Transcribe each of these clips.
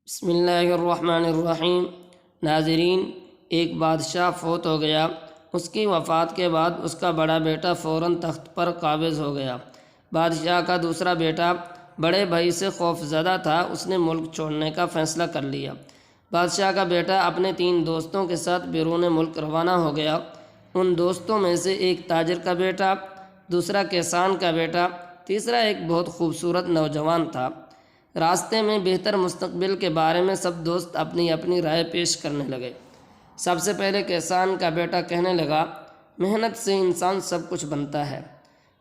بسم اللہ الرحمن الرحیم۔ ناظرین، ایک بادشاہ فوت ہو گیا۔ اس کی وفات کے بعد اس کا بڑا بیٹا فوراً تخت پر قابض ہو گیا۔ بادشاہ کا دوسرا بیٹا بڑے بھائی سے خوف زدہ تھا، اس نے ملک چھوڑنے کا فیصلہ کر لیا۔ بادشاہ کا بیٹا اپنے 3 دوستوں کے ساتھ بیرون ملک روانہ ہو گیا۔ ان دوستوں میں سے ایک تاجر کا بیٹا، دوسرا کسان کا بیٹا، تیسرا ایک بہت خوبصورت نوجوان تھا۔ راستے میں بہتر مستقبل کے بارے میں سب دوست اپنی اپنی رائے پیش کرنے لگے۔ سب سے پہلے کسان کا بیٹا کہنے لگا، محنت سے انسان سب کچھ بنتا ہے،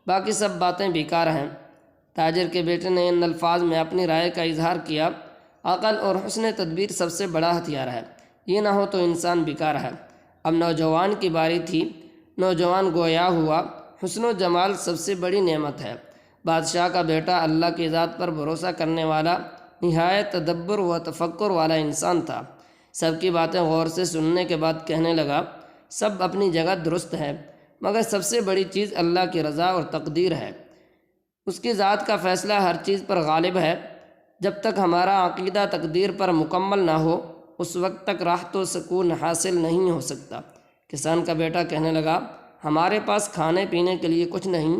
باقی سب باتیں بیکار ہیں۔ تاجر کے بیٹے نے ان الفاظ میں اپنی رائے کا اظہار کیا، عقل اور حسن تدبیر سب سے بڑا ہتھیار ہے، یہ نہ ہو تو انسان بیکار ہے۔ اب نوجوان کی باری تھی۔ نوجوان گویا ہوا، حسن و جمال سب سے بڑی نعمت ہے۔ بادشاہ کا بیٹا اللہ کی ذات پر بھروسہ کرنے والا، نہایت تدبر و تفکر والا انسان تھا۔ سب کی باتیں غور سے سننے کے بعد کہنے لگا، سب اپنی جگہ درست ہے، مگر سب سے بڑی چیز اللہ کی رضا اور تقدیر ہے۔ اس کی ذات کا فیصلہ ہر چیز پر غالب ہے۔ جب تک ہمارا عقیدہ تقدیر پر مکمل نہ ہو، اس وقت تک راحت و سکون حاصل نہیں ہو سکتا۔ کسان کا بیٹا کہنے لگا، ہمارے پاس کھانے پینے کے لیے کچھ نہیں،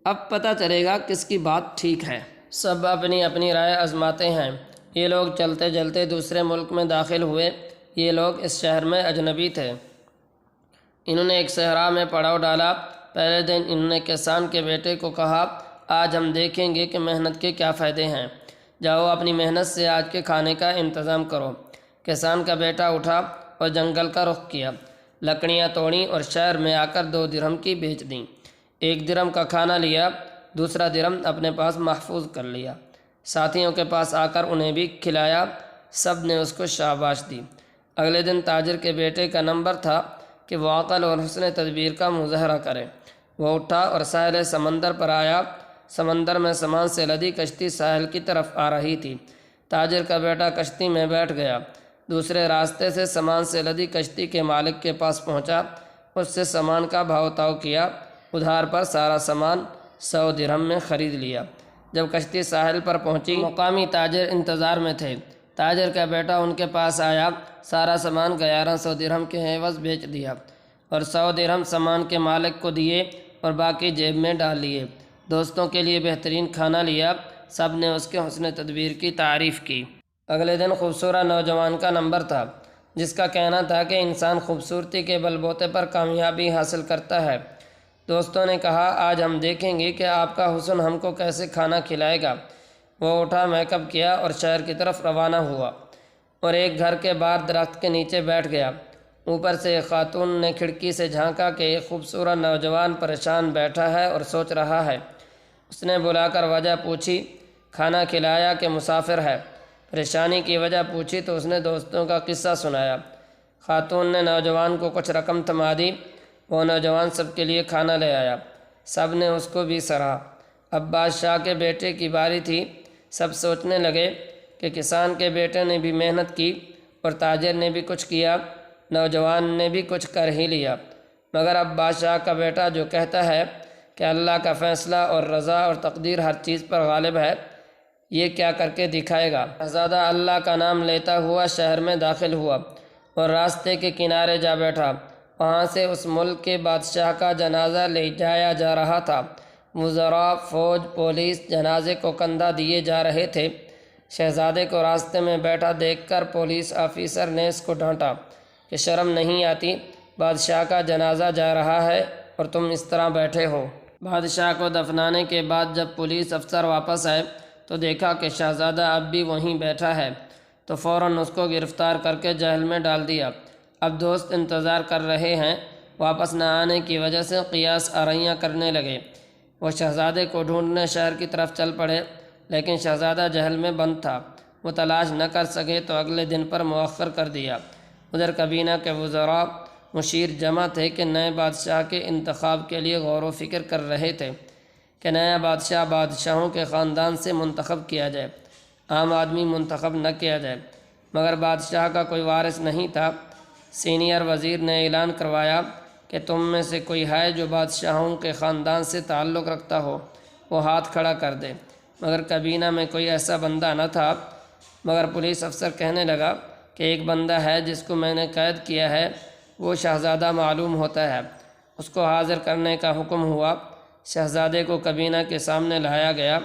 اب پتہ چلے گا کس کی بات ٹھیک ہے۔ سب اپنی اپنی رائے آزماتے ہیں۔ یہ لوگ چلتے چلتے دوسرے ملک میں داخل ہوئے۔ یہ لوگ اس شہر میں اجنبی تھے۔ انہوں نے ایک صحرا میں پڑاؤ ڈالا۔ پہلے دن انہوں نے کسان کے بیٹے کو کہا، آج ہم دیکھیں گے کہ محنت کے کیا فائدے ہیں، جاؤ اپنی محنت سے آج کے کھانے کا انتظام کرو۔ کسان کا بیٹا اٹھا اور جنگل کا رخ کیا، لکڑیاں توڑیں اور شہر میں آ کر 2 درہم کی بیچ دیں۔ 1 درہم کا کھانا لیا، دوسرا درہم اپنے پاس محفوظ کر لیا۔ ساتھیوں کے پاس آ کر انہیں بھی کھلایا، سب نے اس کو شاباش دی۔ اگلے دن تاجر کے بیٹے کا نمبر تھا کہ وہ عقل اور حسن تدبیر کا مظاہرہ کرے۔ وہ اٹھا اور ساحل سمندر پر آیا۔ سمندر میں سامان سے لدی کشتی ساحل کی طرف آ رہی تھی۔ تاجر کا بیٹا کشتی میں بیٹھ گیا، دوسرے راستے سے سامان سے لدی کشتی کے مالک کے پاس پہنچا، اس سے سامان کا بھاؤ تاؤ کیا، ادھار پر سارا سامان 100 درہم میں خرید لیا۔ جب کشتی ساحل پر پہنچی، مقامی تاجر انتظار میں تھے۔ تاجر کا بیٹا ان کے پاس آیا، سارا سامان 1100 درہم کے عوض بیچ دیا اور 100 درہم سامان کے مالک کو دیے اور باقی جیب میں ڈال لیے۔ دوستوں کے لیے بہترین کھانا لیا، سب نے اس کے حسن تدبیر کی تعریف کی۔ اگلے دن خوبصورت نوجوان کا نمبر تھا، جس کا کہنا تھا کہ انسان خوبصورتی کے بل بوتے پر کامیابی حاصل کرتا ہے۔ دوستوں نے کہا، آج ہم دیکھیں گے کہ آپ کا حسن ہم کو کیسے کھانا کھلائے گا۔ وہ اٹھا، میک اپ کیا اور شہر کی طرف روانہ ہوا اور ایک گھر کے باہر درخت کے نیچے بیٹھ گیا۔ اوپر سے ایک خاتون نے کھڑکی سے جھانکا کہ ایک خوبصورت نوجوان پریشان بیٹھا ہے اور سوچ رہا ہے۔ اس نے بلا کر وجہ پوچھی، کھانا کھلایا کہ مسافر ہے؟ پریشانی کی وجہ پوچھی تو اس نے دوستوں کا قصہ سنایا۔ خاتون نے نوجوان کو کچھ رقم تھما دی۔ وہ نوجوان سب کے لیے کھانا لے آیا، سب نے اس کو بھی سراہا۔ اب بادشاہ کے بیٹے کی باری تھی۔ سب سوچنے لگے کہ کسان کے بیٹے نے بھی محنت کی اور تاجر نے بھی کچھ کیا، نوجوان نے بھی کچھ کر ہی لیا، مگر اب بادشاہ کا بیٹا جو کہتا ہے کہ اللہ کا فیصلہ اور رضا اور تقدیر ہر چیز پر غالب ہے، یہ کیا کر کے دکھائے گا۔ شہزادہ اللہ کا نام لیتا ہوا شہر میں داخل ہوا اور راستے کے کنارے جا بیٹھا۔ وہاں سے اس ملک کے بادشاہ کا جنازہ لے جایا جا رہا تھا۔ وزراء، فوج، پولیس جنازے کو کندھا دیے جا رہے تھے۔ شہزادے کو راستے میں بیٹھا دیکھ کر پولیس آفیسر نے اس کو ڈانٹا کہ شرم نہیں آتی، بادشاہ کا جنازہ جا رہا ہے اور تم اس طرح بیٹھے ہو۔ بادشاہ کو دفنانے کے بعد جب پولیس افسر واپس آئے تو دیکھا کہ شہزادہ اب بھی وہیں بیٹھا ہے، تو فوراً اس کو گرفتار کر کے جیل میں ڈال دیا۔ اب دوست انتظار کر رہے ہیں، واپس نہ آنے کی وجہ سے قیاس آرائیاں کرنے لگے۔ وہ شہزادے کو ڈھونڈنے شہر کی طرف چل پڑے، لیکن شہزادہ جیل میں بند تھا۔ وہ تلاش نہ کر سکے تو اگلے دن پر مؤخر کر دیا۔ ادھر کابینہ کے وزراء مشیر جمع تھے کہ نئے بادشاہ کے انتخاب کے لیے غور و فکر کر رہے تھے کہ نیا بادشاہ بادشاہوں کے خاندان سے منتخب کیا جائے، عام آدمی منتخب نہ کیا جائے۔ مگر بادشاہ کا کوئی وارث نہیں تھا۔ سینئر وزیر نے اعلان کروایا کہ تم میں سے کوئی ہے جو بادشاہوں کے خاندان سے تعلق رکھتا ہو، وہ ہاتھ کھڑا کر دے۔ مگر کابینہ میں کوئی ایسا بندہ نہ تھا۔ مگر پولیس افسر کہنے لگا کہ ایک بندہ ہے جس کو میں نے قید کیا ہے، وہ شہزادہ معلوم ہوتا ہے۔ اس کو حاضر کرنے کا حکم ہوا۔ شہزادے کو کابینہ کے سامنے لایا گیا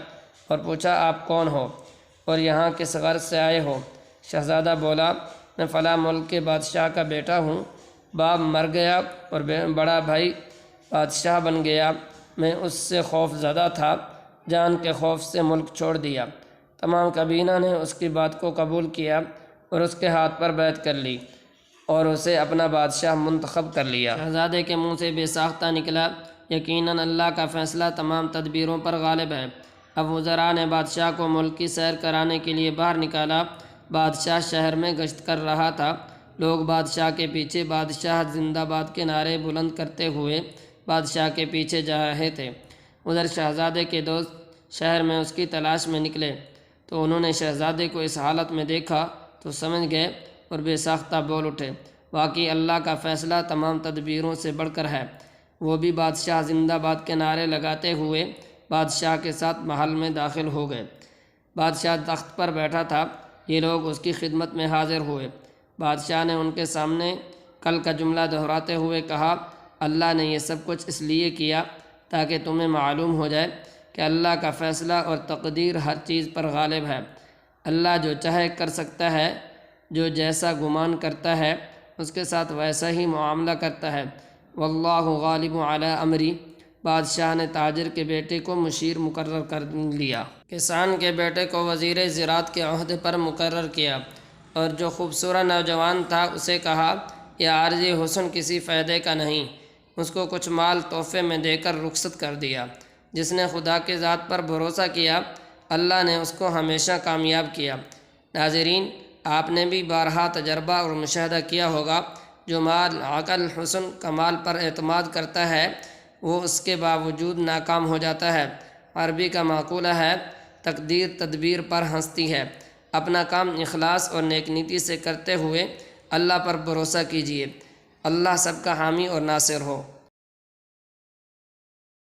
اور پوچھا، آپ کون ہو اور یہاں کس غرض سے آئے ہو؟ شہزادہ بولا، میں فلاں ملک کے بادشاہ کا بیٹا ہوں، باپ مر گیا اور بڑا بھائی بادشاہ بن گیا، میں اس سے خوف زدہ تھا، جان کے خوف سے ملک چھوڑ دیا۔ تمام کابینہ نے اس کی بات کو قبول کیا اور اس کے ہاتھ پر بیعت کر لی اور اسے اپنا بادشاہ منتخب کر لیا۔ شہزادے کے منہ سے بے ساختہ نکلا، یقیناً اللہ کا فیصلہ تمام تدبیروں پر غالب ہے۔ اب وزراء نے بادشاہ کو ملک کی سیر کرانے کے لیے باہر نکالا۔ بادشاہ شہر میں گشت کر رہا تھا۔ لوگ بادشاہ کے پیچھے بادشاہ زندہ باد کے نعرے بلند کرتے ہوئے بادشاہ کے پیچھے جا رہے تھے۔ ادھر شہزادے کے دوست شہر میں اس کی تلاش میں نکلے تو انہوں نے شہزادے کو اس حالت میں دیکھا تو سمجھ گئے اور بے ساختہ بول اٹھے، واقعی اللہ کا فیصلہ تمام تدبیروں سے بڑھ کر ہے۔ وہ بھی بادشاہ زندہ باد کے نعرے لگاتے ہوئے بادشاہ کے ساتھ محل میں داخل ہو گئے۔ بادشاہ تخت پر بیٹھا تھا، یہ لوگ اس کی خدمت میں حاضر ہوئے۔ بادشاہ نے ان کے سامنے کل کا جملہ دہراتے ہوئے کہا، اللہ نے یہ سب کچھ اس لیے کیا تاکہ تمہیں معلوم ہو جائے کہ اللہ کا فیصلہ اور تقدیر ہر چیز پر غالب ہے۔ اللہ جو چاہے کر سکتا ہے، جو جیسا گمان کرتا ہے اس کے ساتھ ویسا ہی معاملہ کرتا ہے۔ واللہ غالب علی امری۔ بادشاہ نے تاجر کے بیٹے کو مشیر مقرر کر لیا۔ کسان کے بیٹے کو وزیر زراعت کے عہدے پر مقرر کیا اور جو خوبصورت نوجوان تھا اسے کہا، یہ عارضی حسن کسی فائدے کا نہیں۔ اس کو کچھ مال تحفے میں دے کر رخصت کر دیا۔ جس نے خدا کی ذات پر بھروسہ کیا، اللہ نے اس کو ہمیشہ کامیاب کیا۔ ناظرین، آپ نے بھی بارہا تجربہ اور مشاہدہ کیا ہوگا، جو مال، عقل، حسن، کمال پر اعتماد کرتا ہے وہ اس کے باوجود ناکام ہو جاتا ہے۔ عربی کا مقولہ ہے، تقدیر تدبیر پر ہنستی ہے۔ اپنا کام اخلاص اور نیک نیتی سے کرتے ہوئے اللہ پر بھروسہ کیجیے۔ اللہ سب کا حامی اور ناصر ہو۔